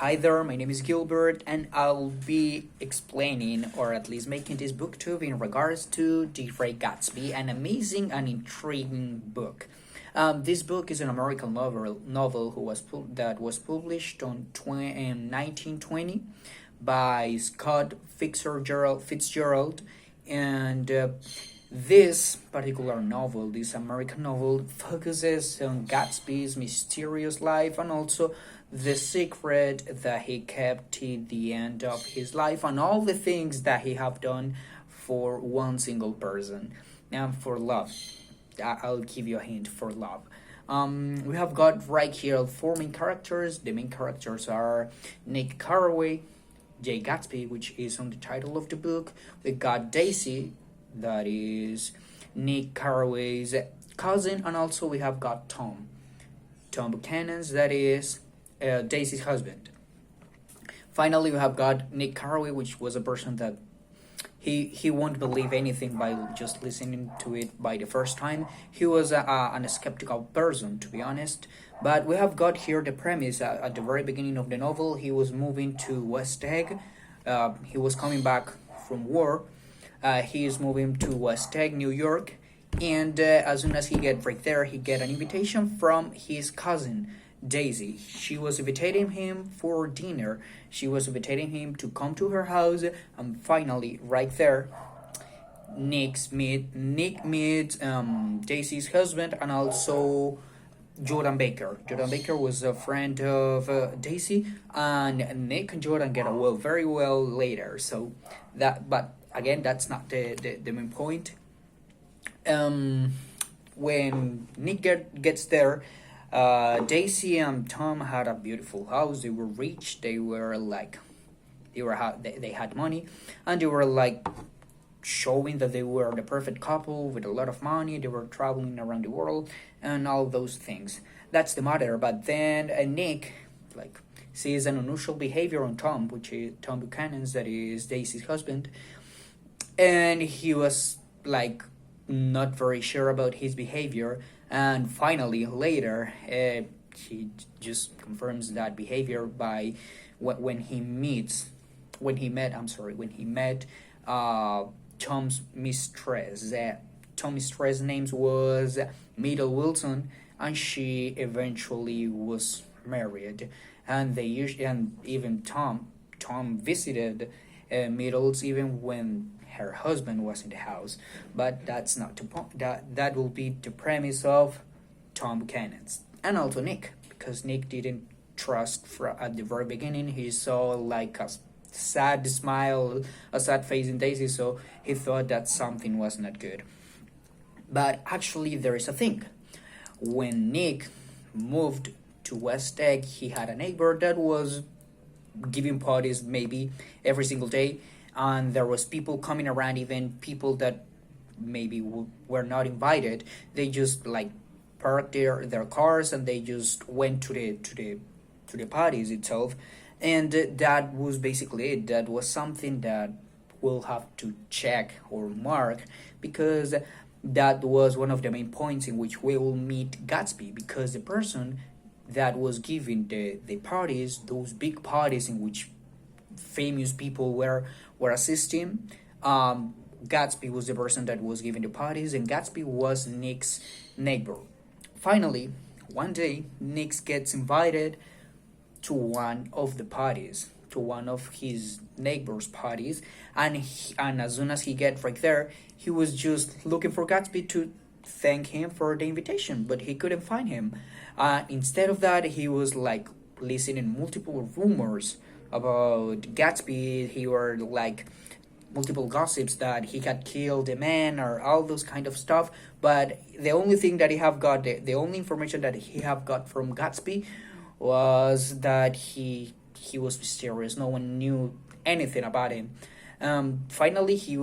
Hi there, my name is Gilbert, and I'll be explaining or at least making this booktube in regards to The Great Gatsby, an amazing and intriguing book. This book is an American novel that was published in 1920 by Scott Fitzgerald, and this particular novel, this American novel, focuses on Gatsby's mysterious life and also the secret that he kept till the end of his life and all the things that he have done for one single person and for love. I'll give you a hint for love. We have got right here four main characters. The main characters are Nick Carraway, Jay Gatsby, which is on the title of the book. We got Daisy, that is Nick Carraway's cousin, and also we have got Tom Buchanan's, that is Daisy's husband. Finally, we have got Nick Carraway, which was a person that he won't believe anything by just listening to it by the first time. He was an skeptical person, to be honest. But we have got here the premise at the very beginning of the novel. He was moving to West Egg. He was coming back from war. He is moving to West Egg, New York, and as soon as he get right there, he get an invitation from his cousin, Daisy. She was inviting him for dinner. She was inviting him to come to her house, and finally, right there, Nick meets Daisy's husband and also Jordan Baker. Jordan Baker was a friend of Daisy, and Nick and Jordan get along very well later. So but again, that's not the main point. When Nick gets there, Daisy and Tom had a beautiful house. They were rich. They had money, and they were like showing that they were the perfect couple with a lot of money. They were traveling around the world and all those things. That's the matter. But then Nick sees an unusual behavior on Tom, which is Tom Buchanan's, that is Daisy's husband, and he was not very sure about his behavior. And finally, later, he just confirms that behavior by when he met Tom's mistress. Tom's mistress' name was Myrtle Wilson, and she eventually was married. And even Tom visited Myrtle's even when her husband was in the house. But that's not the point. That will be the premise of Tom Buchanan's, and also Nick, because Nick didn't trust at the very beginning. He saw a sad smile, a sad face in Daisy, so he thought that something was not good. But actually, there is a thing. When Nick moved to West Egg, he had a neighbor that was giving parties maybe every single day, and there was people coming around, even people that maybe were not invited. They just parked their cars and they just went to the parties itself, and that was basically it. That was something that we'll have to check or mark, because that was one of the main points in which we will meet Gatsby, because the person that was giving the parties, those big parties in which famous people were assisting, Gatsby was the person that was giving the parties, and Gatsby was Nick's neighbor. Finally, one day, Nick gets invited to one of the parties, to one of his neighbor's parties, and as soon as he gets right there, he was just looking for Gatsby to thank him for the invitation, but he couldn't find him. Instead of that, he was listening multiple rumors about Gatsby. He were multiple gossips that he had killed a man or all those kind of stuff. But the only thing that he have got, the only information that he have got from Gatsby was that he was mysterious. No one knew anything about him. Finally, he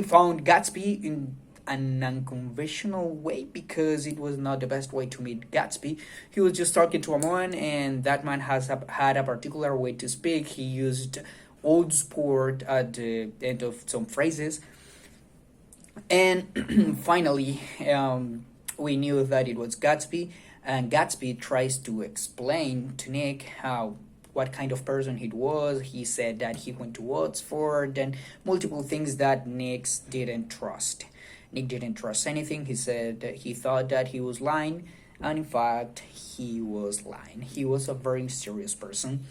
found Gatsby in an unconventional way, because it was not the best way to meet Gatsby. He was just talking to a man, and that man had a particular way to speak. He used old sport at the end of some phrases, and finally we knew that it was Gatsby, And Gatsby tries to explain to Nick how what kind of person he was. He said that he went to Oxford and multiple things that Nick didn't trust. Nick didn't trust anything. He said that he thought that he was lying, and in fact, he was lying. He was a very mysterious person,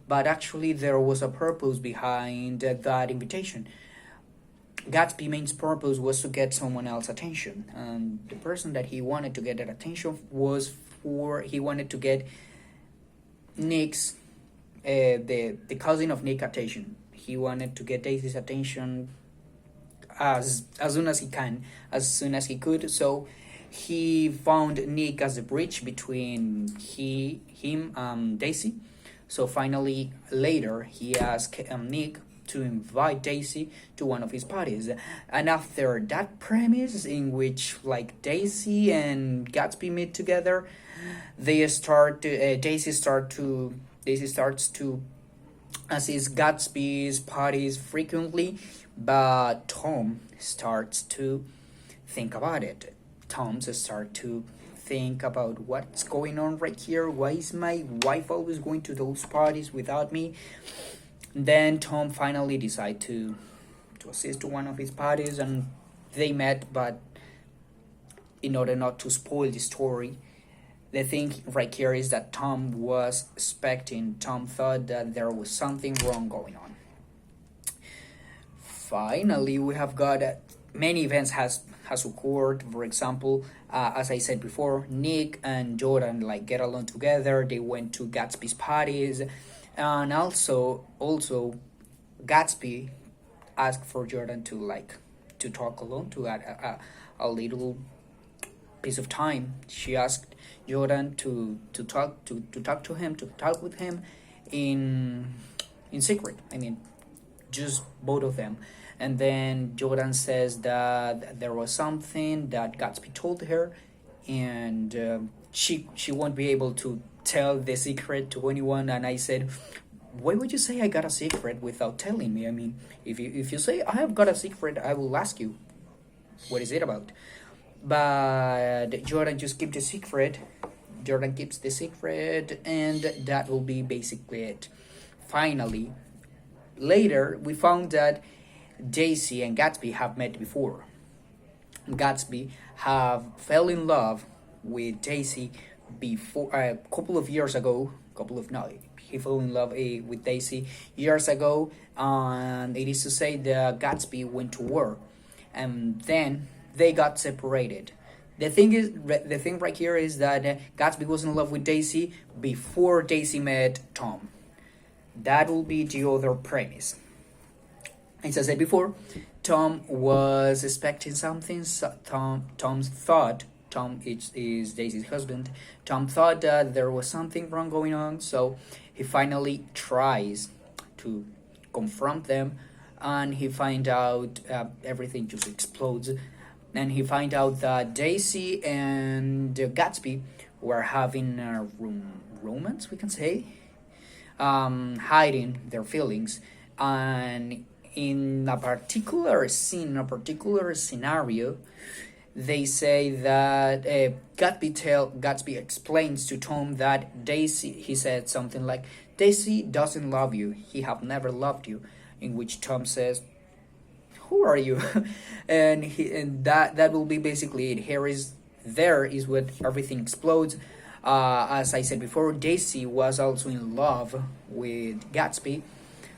but actually, there was a purpose behind that invitation. Gatsby's main purpose was to get someone else's attention, and the person that he wanted to get that attention was he wanted to get Nick's the cousin of Nick attention. He wanted to get Daisy's attention as soon as he can, as soon as he could. So he found Nick as a bridge between him and Daisy. So finally, later he asked Nick to invite Daisy to one of his parties, and after that premise, in which like Daisy and Gatsby meet together, they start to, Daisy starts to assist Gatsby's parties frequently, but Tom starts to think about it. Tom starts to think about what's going on right here. Why is my wife always going to those parties without me? Then Tom finally decides to assist to one of his parties, and they met. But in order not to spoil the story, the thing right here is that Tom thought that there was something wrong going on. Finally, we have got many events has occurred. For example, as I said before, Nick and Jordan like get along together. They went to Gatsby's parties, and also Gatsby asked for Jordan to talk alone, to add a little piece of time. She asked Jordan to talk with him in secret. I mean, just both of them. And then Jordan says that there was something that Gatsby told her, and she won't be able to tell the secret to anyone. And I said, why would you say I got a secret without telling me? I mean, if you say I have got a secret, I will ask you, what is it about? But Jordan just keeps the secret. Jordan keeps the secret, and that will be basically it. Finally, later we found that Daisy and Gatsby have met before. Gatsby have fell in love with Daisy before a couple of years ago. He fell in love with Daisy years ago, and it is to say that Gatsby went to war, and then they got separated. The thing right here is that Gatsby was in love with Daisy before Daisy met Tom. That will be the other premise. As I said before, Tom was expecting something. So Tom is Daisy's husband. Tom thought that there was something wrong going on, so he finally tries to confront them, and he finds out everything just explodes. And he finds out that Daisy and Gatsby were having a romance, we can say, hiding their feelings. And in a particular scene, a particular scenario, they say that Gatsby explains to Tom that Daisy, he said something like, Daisy doesn't love you, he have never loved you, in which Tom says, who are you? and that will be basically it. There is what everything explodes. As I said before, Daisy was also in love with Gatsby,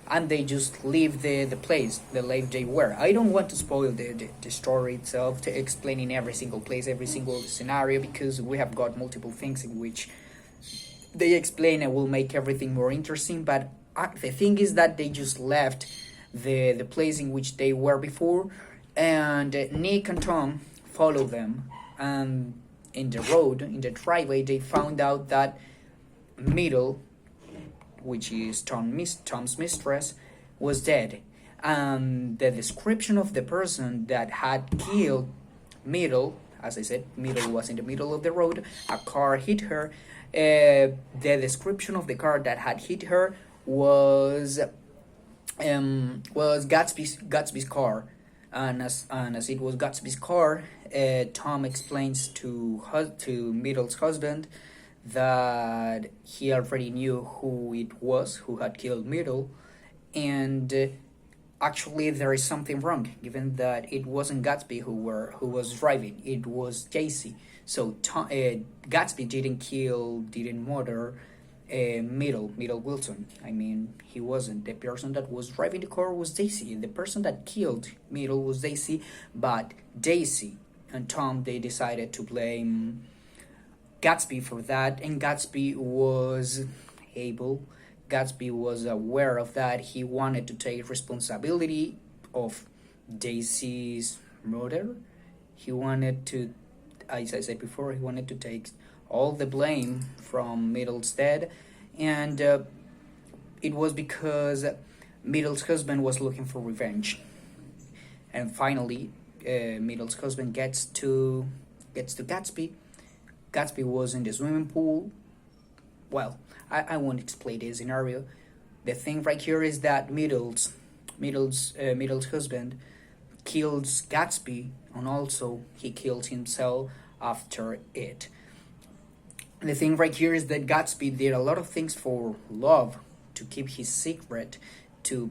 and they just leave the place, the life they were. I don't want to spoil the story itself, to explaining every single place, every single scenario, because we have got multiple things in which they explain and will make everything more interesting. But the thing is that they just left the place in which they were before, and Nick and Tom follow them, and in the road, in the driveway, they found out that Middle, which is Tom's mistress, was dead, and the description of the person that had killed Middle, as I said, Middle was in the middle of the road, a car hit her. The description of the car that had hit her was Gatsby's car, and as it was Gatsby's car, Tom explains to Middle's husband that he already knew who it was who had killed Middle, and actually there is something wrong, given that it wasn't Gatsby who was driving; it was Daisy. So Gatsby didn't murder Middle Wilson. I mean, he wasn't. The person that was driving the car was Daisy. The person that killed Middle was Daisy, but Daisy and Tom, they decided to blame Gatsby for that, and able. Gatsby was aware of that. He wanted to take responsibility of Daisy's murder. He wanted to, as I said before, he wanted to take all the blame from Middle's death, and it was because Middle's husband was looking for revenge. And finally, Middle's husband gets to Gatsby. Gatsby was in the swimming pool. Well, I won't explain the scenario. The thing right here is that Middle's husband kills Gatsby, and also he kills himself after it. The thing right here is that Gatsby did a lot of things for love, to keep his secret, to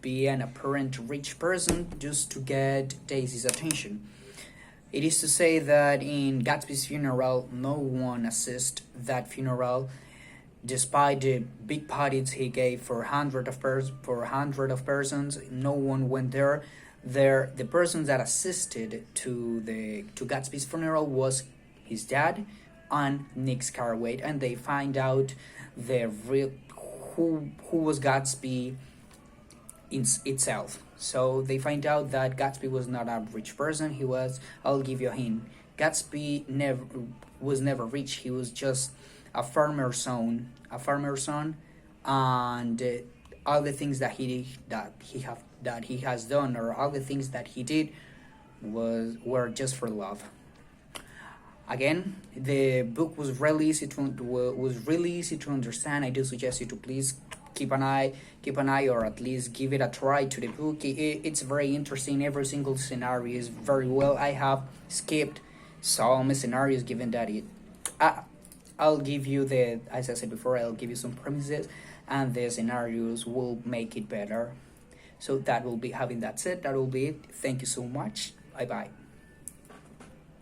be an apparent rich person just to get Daisy's attention. It is to say that in Gatsby's funeral, no one assisted that funeral, despite the big parties he gave for hundred of persons. No one went there. The persons that assisted to Gatsby's funeral was his dad and Nick Carraway, and they find out the real who was Gatsby itself. So they find out that Gatsby was not a rich person. He was. I'll give you a hint. Gatsby was never rich. He was just a farmer's son. And all the things that he has done, or all the things that he did, were just for love. Again, the book was really easy to understand. I do suggest you to please keep an eye, or at least give it a try to the book. It's very interesting. Every single scenario is very well. I have skipped some scenarios, given that I'll give you as I said before, I'll give you some premises, and the scenarios will make it better. So that will be, having that said, that will be it. Thank you so much. Bye bye.